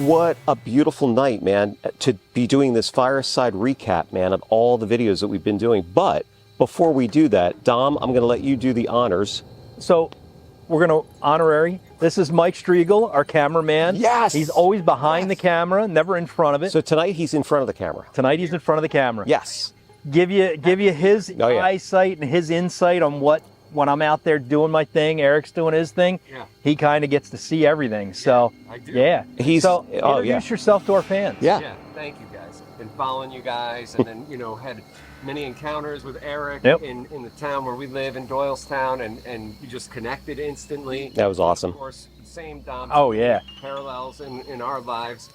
What a beautiful night, man, to be doing this Fireside Recap, man, of all the videos that we've been doing. But before we do that, Dom, I'm going to let you do the honors. So we're going to honorary. This is Mike Strigl, our cameraman. Yes. He's always behind the camera, never in front of it. So tonight he's in front of the camera. Tonight he's in front of the camera. Yes. Give you his eyesight and his insight on what, when I'm out there doing my thing, Eric's doing his thing, he kind of gets to see everything. So, I do. So introduce yourself to our fans. Yeah, thank you guys. Been following you guys, and then, had many encounters with Eric in the town where we live, in Doylestown, and we just connected instantly. That was awesome. Of course, same Dom. Parallels in our lives,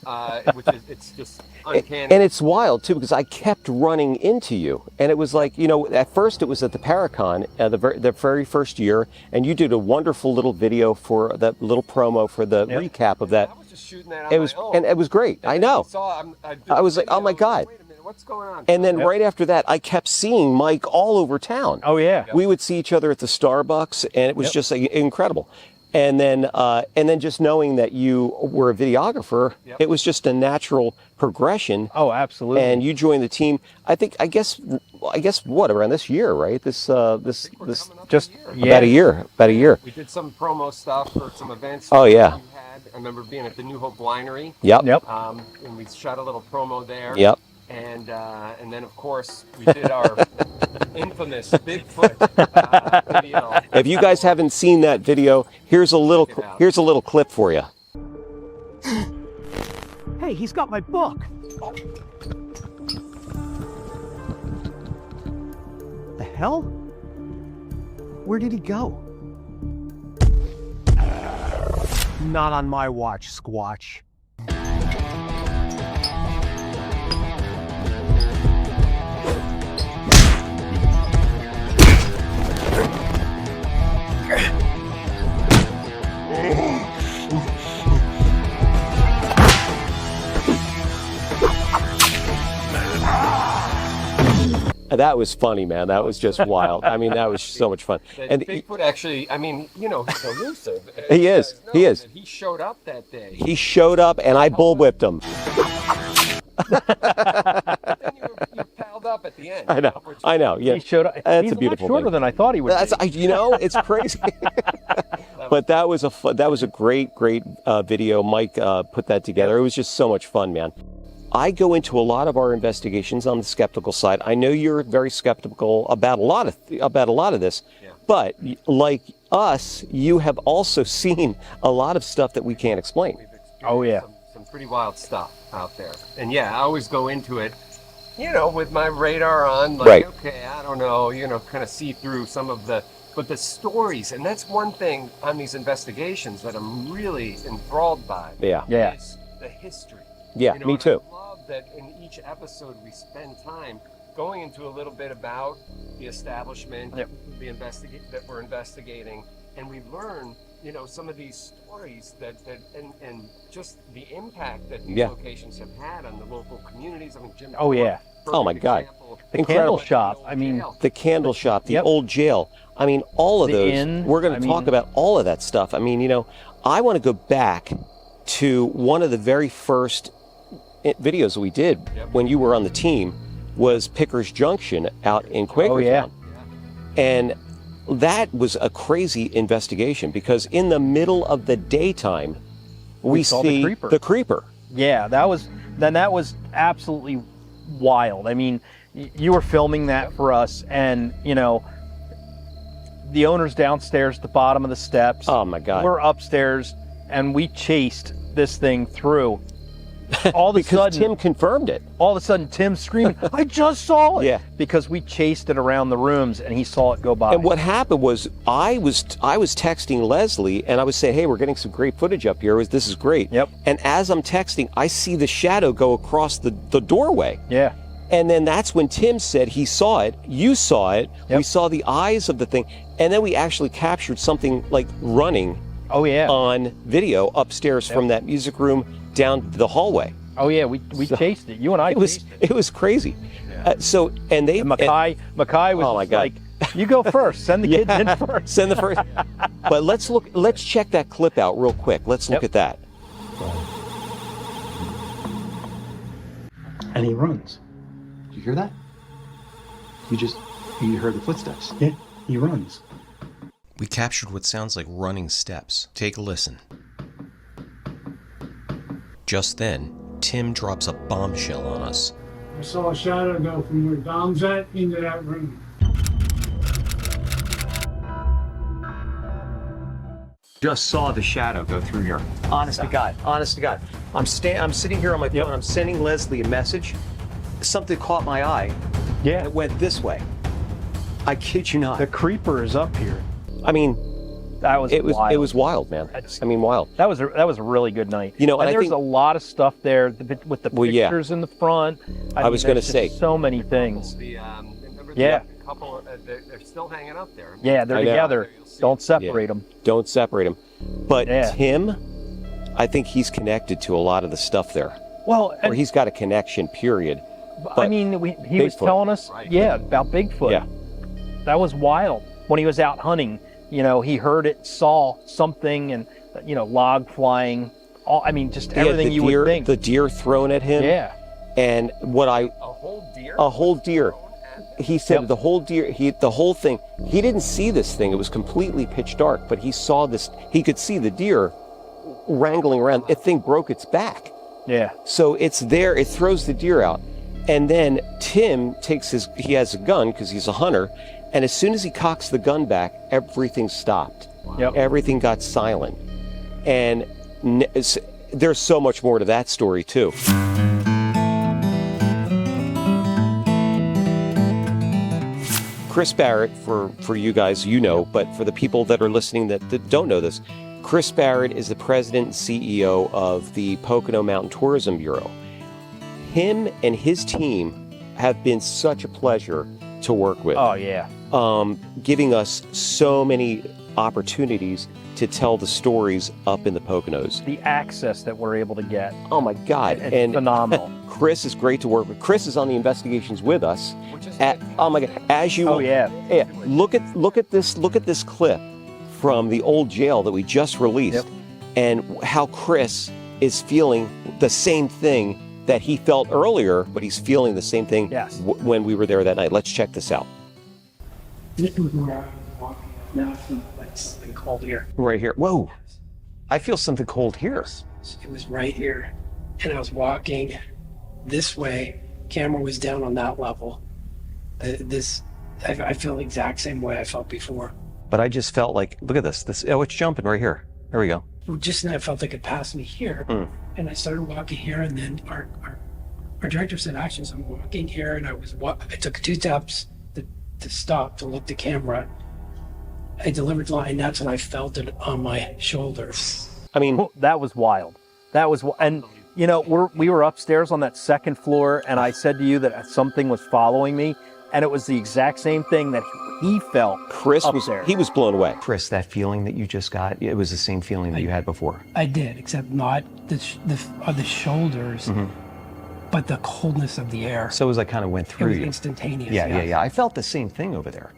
which is, it's just uncanny. And it's wild too, because I kept running into you, and it was like, at first it was at the Paracon, the very first year, and you did a wonderful little video for that little promo for the recap of that. I was just shooting that on my own. And it was great. And I know. I was like, oh my God. Wait a minute, what's going on? And then right after that, I kept seeing Mike all over town. Oh yeah. We would see each other at the Starbucks, and it was just incredible. And then just knowing that you were a videographer, it was just a natural progression. Oh, absolutely. And you joined the team. I guess what, around this year, right? About a year. We did some promo stuff for some events. Oh yeah. I remember being at the New Hope Winery. Yep. And we shot a little promo there. Yep. And then of course we did our infamous Bigfoot video. If you guys haven't seen that video, here's a little clip for you. Hey, he's got my book. The hell? Where did he go? Not on my watch, Squatch. That was funny, man. That was just wild. I mean, that was so much fun. And Bigfoot actually, he's elusive. He is. He showed up that day. He showed up, and I bullwhipped him. But then you palled up at the end. I know. Yeah. He showed up. That's He's a beautiful lot shorter thing. than I thought he would. It's crazy. But that was a great video. Mike put that together. It was just so much fun, man. I go into a lot of our investigations on the skeptical side. I know you're very skeptical about a lot of this, but like us, you have also seen a lot of stuff that we can't explain. Oh yeah, some pretty wild stuff out there. And I always go into it, with my radar on, like, okay, I don't know, kind of see through some of the stories. And that's one thing on these investigations that I'm really enthralled by. Is the history. Yeah, me too. I love that in each episode we spend time going into a little bit about the establishment, that we're investigating, and we learn, some of these stories and just the impact that these locations have had on the local communities. Jim. Oh my God. The candle shop. The candle shop, the old jail. All of those. We're going to talk about all of that stuff. I want to go back to one of the very first videos we did when you were on the team, was Pickers Junction out in Quakertown. And that was a crazy investigation, because in the middle of the daytime we see the creeper. Yeah, that was absolutely wild. You were filming that for us, and the owner's downstairs at the bottom of the steps. Oh my God. We're upstairs, and we chased this thing through. All of a sudden, Tim confirmed it. All of a sudden, Tim's screaming, "I just saw it!" Yeah, because we chased it around the rooms, and he saw it go by. And what happened was, I was texting Leslie, and I was saying, "Hey, we're getting some great footage up here. This is great." Yep. And as I'm texting, I see the shadow go across the doorway. Yeah. And then that's when Tim said he saw it. You saw it. Yep. We saw the eyes of the thing, and then we actually captured something like running. Oh yeah. On video upstairs from that music room down the hallway. Oh yeah, we chased it. You and I. It was crazy. Yeah. And Mackay was oh my God. like, "You go first. Send the kids in first. Send the first." But let's check that clip out real quick. Let's look at that. and he runs. Did you hear that? You heard the footsteps. Yeah, he runs. We captured what sounds like running steps. Take a listen. Just then, Tim drops a bombshell on us. I saw a shadow go from where Dom's at into that room. Just saw the shadow go through here. Honest to God. I'm sitting here on my phone. I'm sending Leslie a message. Something caught my eye. Yeah. And it went this way. I kid you not. The creeper is up here. I mean, wild. It was wild, man. Wild. That was a really good night. You know, and there's a lot of stuff there with the pictures in the front. I was going to say so many things. The couple, they're still hanging up there. Yeah, they're together. Don't separate them. Don't separate them. But Tim, I think he's connected to a lot of the stuff there. Well, or he's got a connection. Period. But I mean, he was telling us, about Bigfoot. Yeah. That was wild. When he was out hunting, he heard it, saw something, and log flying. Just everything you would think. The deer thrown at him. Yeah. And a whole deer. He said the whole deer. The whole thing. He didn't see this thing. It was completely pitch dark. But he saw this. He could see the deer wrangling around. The thing broke its back. Yeah. So it's there. It throws the deer out. And then Tim he has a gun because he's a hunter. And as soon as he cocks the gun back, everything stopped. Yep. Everything got silent. And there's so much more to that story, too. Chris Barrett, for you guys, but for the people that are listening that don't know this, Chris Barrett is the president and CEO of the Pocono Mountain Tourism Bureau. Him and his team have been such a pleasure to work with. Oh, yeah. Giving us so many opportunities to tell the stories up in the Poconos. The access that we're able to get. Oh my God. It's phenomenal. Chris is great to work with. Chris is on the investigations with us. Oh my God. Look at this clip from the old jail that we just released, and how Chris is feeling the same thing that he felt earlier, but he's feeling the same thing when we were there that night. Let's check this out. This was where I was walking. Now I feel like something cold here. Right here. Whoa. I feel something cold here. It was right here. And I was walking this way. Camera was down on that level. I feel the exact same way I felt before. But I just felt like, look at this. It's jumping right here. There we go. Just then I felt like it passed me here. And I started walking here, and then our director said, actually, so I'm walking here, and I took 2 steps to stop to look at the camera. I delivered the line. That's when I felt it on my shoulders. I mean, that was wild. And we were upstairs on that second floor, and I said to you that something was following me, and it was the exact same thing that he felt. Chris he was blown away. Chris, that feeling that you just got, it was the same feeling that you had before. I did, except not the shoulders, but the coldness of the air. So it was like kind of went through you. You. Instantaneous. Yeah. I felt the same thing over there.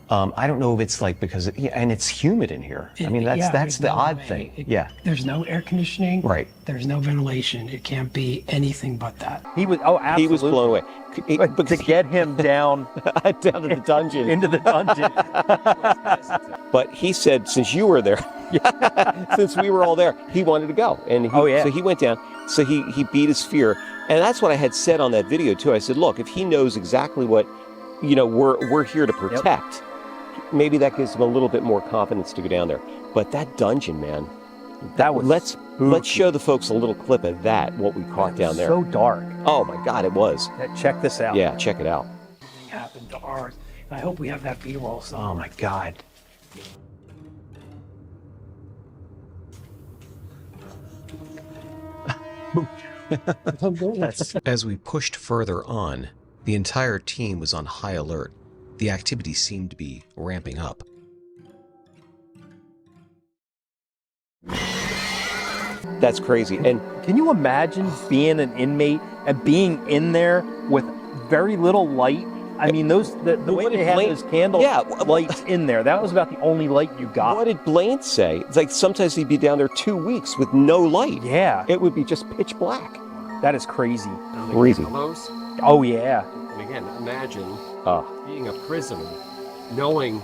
I don't know if it's like because and it's humid in here. That's the odd thing. There's no air conditioning. Right. There's no ventilation. It can't be anything but that. Absolutely. He was blown away. But to get him down down to the dungeon. Into the dungeon. But he said, since you were there, since we were all there, he wanted to go. And so he went down. So he beat his fear. And that's what I had said on that video too. I said, look, if he knows exactly what, we're here to protect, maybe that gives him a little bit more confidence to go down there. But that dungeon, man, let's show the folks a little clip of what we caught down there. So dark. Oh my God, it was. Check this out. Yeah, check it out. Happened to ours. I hope we have that B-roll somewhere. Oh my God. As we pushed further on, the entire team was on high alert. The activity seemed to be ramping up. That's crazy. And can you imagine being an inmate and being in there with very little light? I mean, the way they had those candle lights in there, that was about the only light you got. What did Blaine say? It's like sometimes he'd be down there 2 weeks with no light. Yeah. It would be just pitch black. That is crazy. Crazy. Oh, yeah. And again, imagine being a prisoner, knowing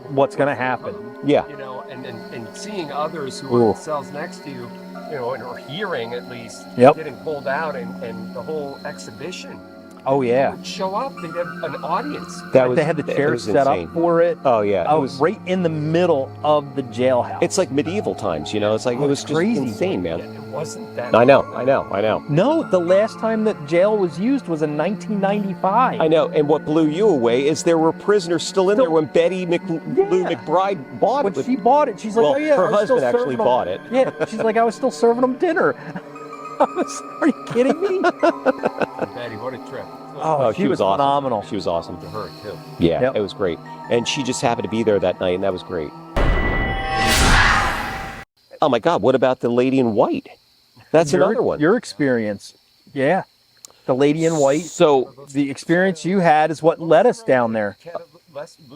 what's going to happen. Yeah. You know, and seeing others who are in cells next to you, you know, or hearing at least, getting pulled out, and the whole exhibition. Oh, yeah. Would show up, they'd have an audience. They had the chairs set up for it. Oh, yeah. It was right in the middle of the jailhouse. It's like medieval times, you know? It's like, it was just crazy. insane, man. It wasn't that. I know. No, the last time that jail was used was in 1995. I know, and what blew you away is there were prisoners still in there when Betty Lou McBride bought it. When she bought it, she's like, well, oh yeah, her husband actually bought it. Yeah, she's like, I was still serving them dinner. Are you kidding me? Betty, what a trip. Oh, she was awesome. Phenomenal. She was awesome. To her, too. Yeah, it was great. And she just happened to be there that night, and that was great. Oh my God, what about the lady in white? That's another one. Your experience. Yeah. The lady in white. So the experience you had is what led us down there.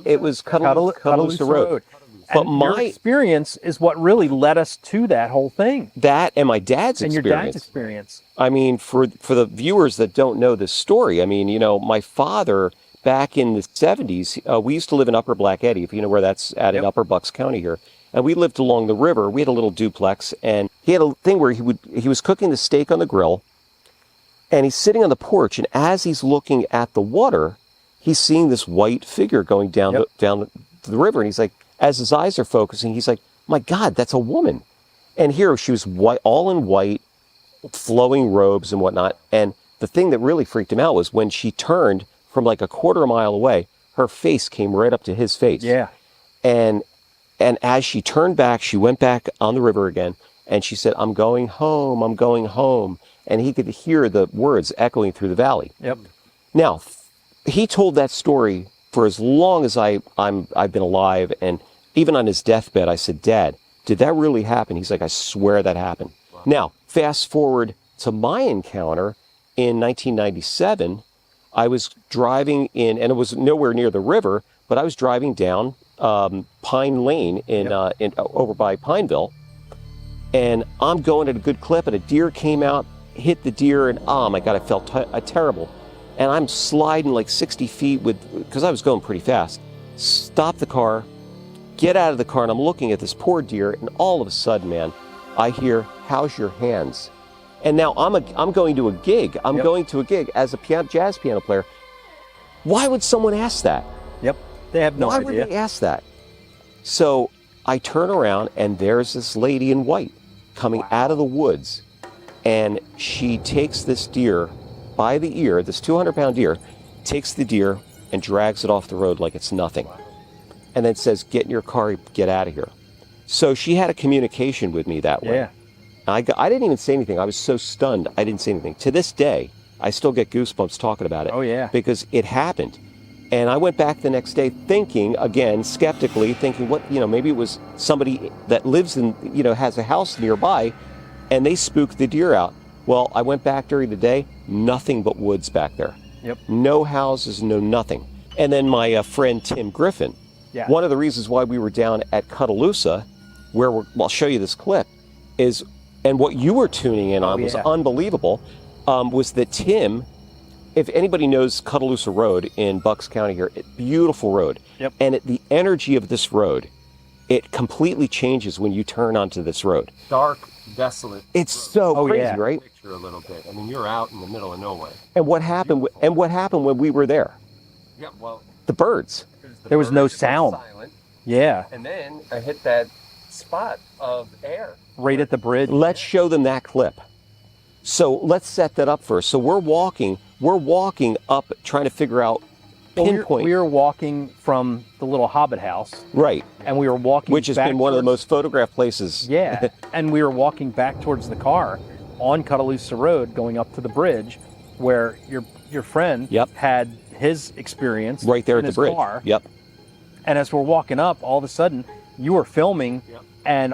It was Cuttalossa Road. But your experience is what really led us to that whole thing. That and my dad's experience. And your dad's experience. I mean, for the viewers that don't know this story, I mean, you know, my father back in the 70s, we used to live in Upper Black Eddy, if you know where that's at in Upper Bucks County here. And we lived along the river. We had a little duplex, and he had a thing where he was cooking the steak on the grill, and he's sitting on the porch, and as he's looking at the water, he's seeing this white figure going down the river, and he's like, as his eyes are focusing, he's like, my God, that's a woman. And here she was white, all in white, flowing robes and whatnot. And the thing that really freaked him out was when she turned from like a quarter mile away, her face came right up to his face. Yeah. And as she turned back, she went back on the river again, and she said, I'm going home, I'm going home. And he could hear the words echoing through the valley. Yep. Now, he told that story for as long as I've been alive, and even on his deathbed, I said, Dad, did that really happen? He's like, I swear that happened. Wow. Now, fast forward to my encounter in 1997. I was driving in, and it was nowhere near the river, but I was driving down Pine Lane in over by Pineville, and I'm going at a good clip, and a deer came out, hit the deer, and oh my God, I felt terrible. And I'm sliding like 60 feet because I was going pretty fast. Stop the car, get out of the car, and I'm looking at this poor deer, and all of a sudden, man, I hear, how's your hands? And now I'm going to a gig. I'm going to a gig as a jazz piano player. Why would someone ask that? Yep, they have no idea. Why would they ask that? So I turn around, and there's this lady in white coming out of the woods, and she takes this deer by the ear, this 200-pound deer, takes the deer and drags it off the road like it's nothing. And then says, get in your car, get out of here. So she had a communication with me that way. Yeah. I didn't even say anything. I was so stunned, I didn't say anything. To this day, I still get goosebumps talking about it. Oh, yeah. Because it happened. And I went back the next day thinking, again, skeptically, thinking, maybe it was somebody that lives in, has a house nearby, and they spooked the deer out. Well, I went back during the day, nothing but woods back there. Yep. No houses, no nothing. And then my friend Tim Griffin, one of the reasons why we were down at Cuttalossa, where I'll show you this clip, is, and what you were tuning in on was unbelievable, was that Tim, if anybody knows Cuttalossa Road in Bucks County here, beautiful road. Yep. And the energy of this road, it completely changes when you turn onto this road. Dark, desolate. It's so crazy, right? Picture a little bit. I mean, you're out in the middle of nowhere. And what happened? And what happened when we were there? Yeah, well, the birds. There was no sound. Silent, yeah. And then I hit that spot of air right at the bridge. Let's show them that clip. So let's set that up first. So we're walking up, trying to figure out. Pinpoint. We were walking from the little Hobbit house. Right. And we were walking which has been one of the most photographed places. Yeah. And we were walking back towards the car on Cuttalossa Road, going up to the bridge where your friend had his experience right there at the bridge. Car. Yep. And as we're walking up, all of a sudden you were filming and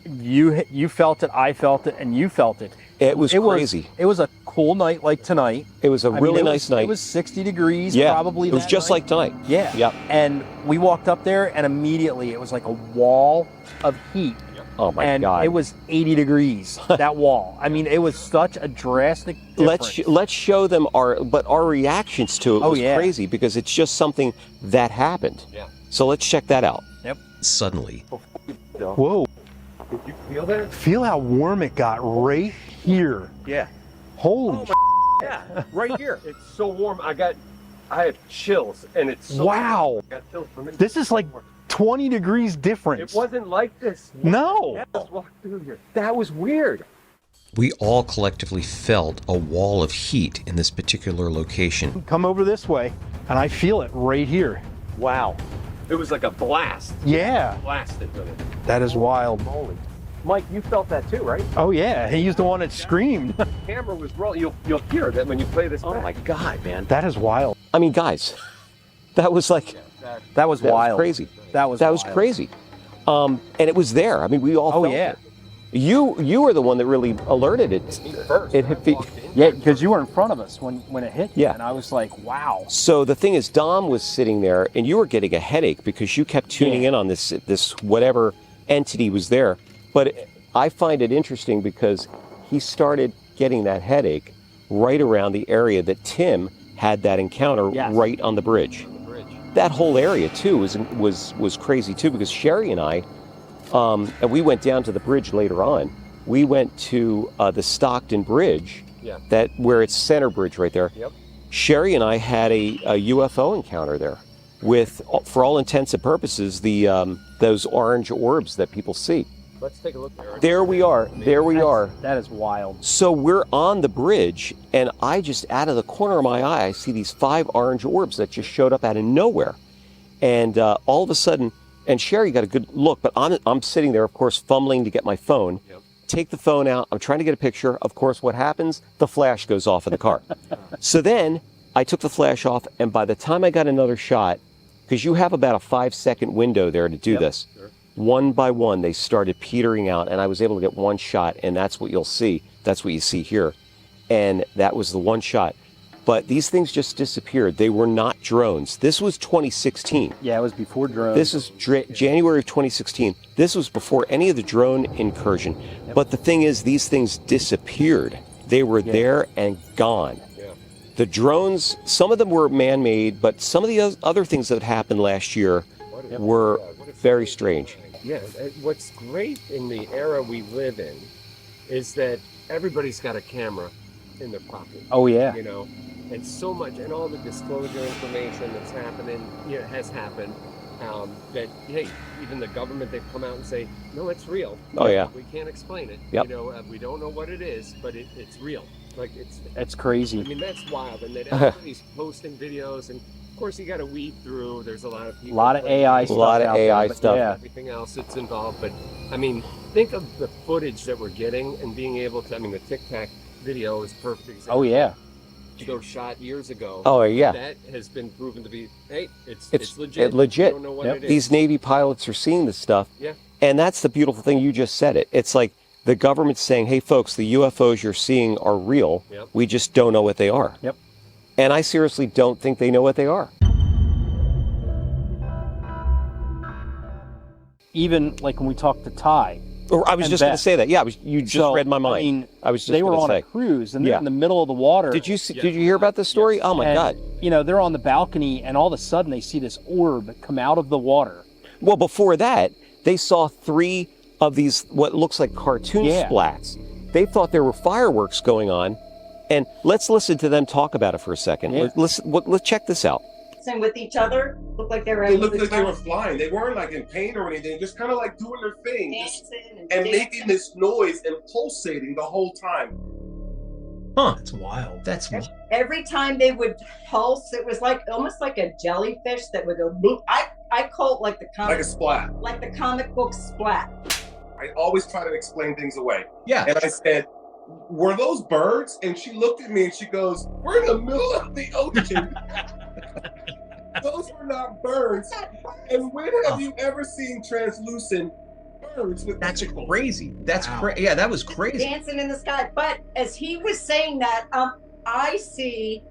you felt it, I felt it, and you felt it. It was crazy. It was a cool night like tonight. It was a really nice night. It was 60 degrees probably. It was just like tonight. Yeah. Yep. And we walked up there, and immediately it was like a wall of heat Oh my and God! It was 80 degrees. That wall. I mean, it was such a drastic difference. Let's show them our reactions to it was crazy because it's just something that happened. Yeah. So let's check that out. Yep. Suddenly, Whoa. Did you feel that? Feel how warm it got right here. Yeah. Holy Yeah, right here. It's so warm. I have chills, and it's so wow. warm. I got chills from it. This is like 20 degrees difference. It wasn't like this. No. Yeah, let's walk through here. That was weird. we all collectively felt a wall of heat in this particular location. Come over this way, and I feel it right here. Wow. It was like a blast. Yeah. Blasted with it. That is wild. Holy. Mike, you felt that too, right? Oh yeah, he's the one that screamed. The camera was rolling. You'll hear that when you play this back. Oh my God, man! That is wild. I mean, guys, that was like That was wild. crazy. That was was crazy. And it was there. I mean, we all felt it. You were the one that really alerted it. It hit. Yeah, because you were in front of us when it hit. Yeah. And I was like, wow. So the thing is, Dom was sitting there, and you were getting a headache because you kept tuning in on this whatever entity was there. But I find it interesting because he started getting that headache right around the area that Tim had that encounter right on the bridge. That whole area too was crazy too, because Sherry and I, and we went down to the bridge later on. We went to the Stockton Bridge, where it's Center Bridge right there. Yep. Sherry and I had a UFO encounter there with, for all intents and purposes, those orange orbs that people see. Let's take a look there. There we are. There we are. That is wild. So we're on the bridge, and I just, out of the corner of my eye, I see these 5 orange orbs that just showed up out of nowhere. And all of a sudden, and Sherry got a good look, but I'm sitting there, of course, fumbling to get my phone. Yep. Take the phone out. I'm trying to get a picture. Of course, what happens? The flash goes off in the car. So then I took the flash off, and by the time I got another shot, because you have about a 5-second window there to do this. Sure. One by one, they started petering out, and I was able to get one shot, and that's what you'll see. That's what you see here. And that was the one shot. But these things just disappeared. They were not drones. This was 2016. Yeah, it was before drones. This is January of 2016. This was before any of the drone incursion. Yep. But the thing is, these things disappeared. They were there and gone. Yeah. The drones, some of them were man-made, but some of the other things that happened last year were very strange. Yeah, what's great in the era we live in is that everybody's got a camera in their pocket. Oh yeah. You know, and so much, and all the disclosure information that's happening, has happened. That hey, even the government, they've come out and say, no, it's real. Oh yeah. We can't explain it. Yep. You know, we don't know what it is, but it's real. Like it's crazy. I mean, that's wild, and that everybody's posting videos, and of course you got to weed through. There's a lot of people. A lot of AI stuff. A lot of AI stuff. Yeah. Everything else that's involved, but I mean, think of the footage that we're getting and being able to. I mean, the Tic Tac video is a perfect example. Oh yeah. Those shot years ago. Oh yeah. That has been proven to be. Hey, it's Legit. legit. Legit. You don't know what it is. These Navy pilots are seeing this stuff. Yeah. And that's the beautiful thing. You just said it. It's like the government's saying, hey, folks, the UFOs you're seeing are real. Yep. We just don't know what they are. Yep. And I seriously don't think they know what they are. Even like when we talked to Ty. Or I was just going to say that. Yeah, you just read my mind. I mean, I was just they were on say. a cruise and they're in the middle of the water. Did you hear about this story? Yes. Oh my God. You know, they're on the balcony and all of a sudden they see this orb come out of the water. Well, before that, they saw 3 of these what looks like cartoon splats. They thought there were fireworks going on, and let's listen to them talk about it for a second. Yeah. Let's check this out. And with each other, looked like they were. They looked like they were flying. They weren't like in pain or anything. Just kind of like doing their thing, and making this noise and pulsating the whole time. Huh? That's wild. That's wild. Every time they would pulse, it was like almost like a jellyfish that would go boop. I call it like the comic, like a splat, like the comic book splat. I always try to explain things away. Yeah. And I said, "Were those birds?" And she looked at me and she goes, "We're in the middle of the ocean." Those were not birds. And when have you ever seen translucent birds with? That's crazy. That's crazy. Yeah, that was crazy. Dancing in the sky. But as he was saying that, I see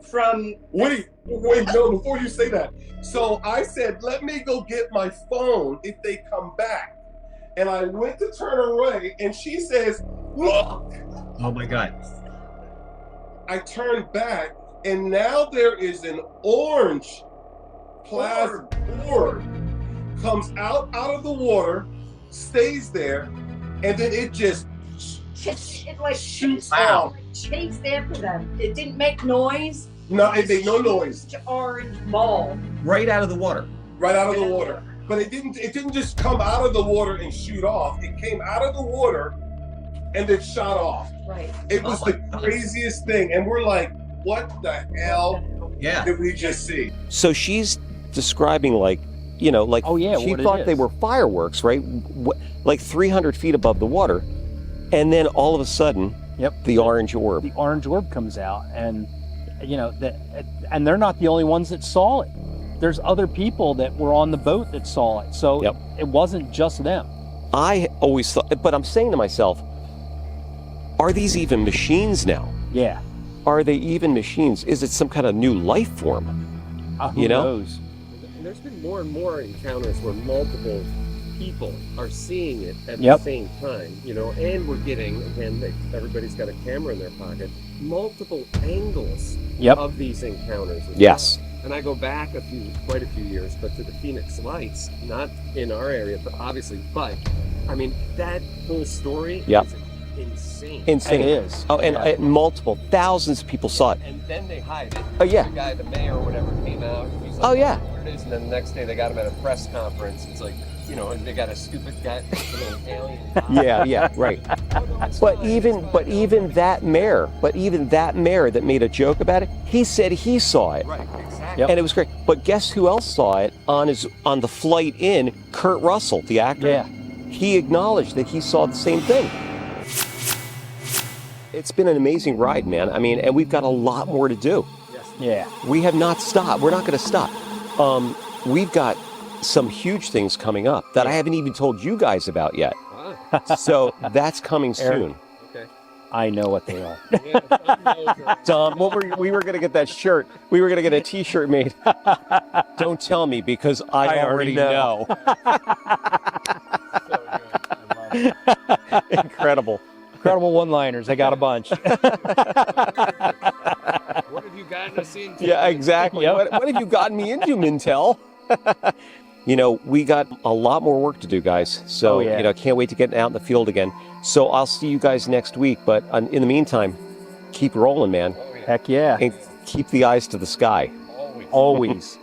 from. Wait, no, before you say that. So I said, let me go get my phone if they come back. And I went to turn away, and she says, "Look!" Oh my God. I turned back, and now there is an orange plasma orb comes out of the water, stays there, and then it just It like shoots wow. off. Chased after them. It didn't make noise. No, it made no noise. Orange ball. Right out of the water. Right out of the water. But it didn't just come out of the water and shoot off. It came out of the water and then shot off. Right. It was the craziest thing. And we're like, what the hell did we just see? So she's describing like, you know, like she thought they were fireworks, right? Like 300 feet above the water. And then all of a sudden, the orange orb. The orange orb comes out, and you know, and they're not the only ones that saw it. There's other people that were on the boat that saw it. So it wasn't just them. I always thought, but I'm saying to myself, are these even machines now? Yeah. Are they even machines? Is it some kind of new life form? Who knows? And there's been more and more encounters where multiple people are seeing it at the same time, you know, and we're getting, again, everybody's got a camera in their pocket, multiple angles of these encounters. Yes. And I go back quite a few years, but to the Phoenix Lights, not in our area, but obviously, but I mean, that whole story is insane. Insane. It is. Oh, and multiple thousands of people saw it. And then they hide it. Oh, yeah. The guy, the mayor or whatever, came out. And he's like, Oh, yeah. Here it is. And then the next day they got him at a press conference. It's like, you know, and they got a stupid guy, an alien. Yeah, right. But even that mayor that made a joke about it, he said he saw it. Right, exactly. And it was great. But guess who else saw it on the flight in? Kurt Russell, the actor. Yeah. He acknowledged that he saw the same thing. It's been an amazing ride, man. I mean, and we've got a lot more to do. Yes. Yeah. We have not stopped. We're not going to stop. We've got some huge things coming up that I haven't even told you guys about yet. So that's coming soon. Okay. I know what they are. Dom, we were going to get that shirt. We were going to get a T-shirt made. Don't tell me because I already know. Incredible. Incredible one-liners. I got a bunch. What have you gotten us into? Yeah, exactly. What have you gotten me into, Mintel? You know, we got a lot more work to do, guys. So, you know, can't wait to get out in the field again. So I'll see you guys next week. But in the meantime, keep rolling, man. Heck yeah. And keep the eyes to the sky. Always.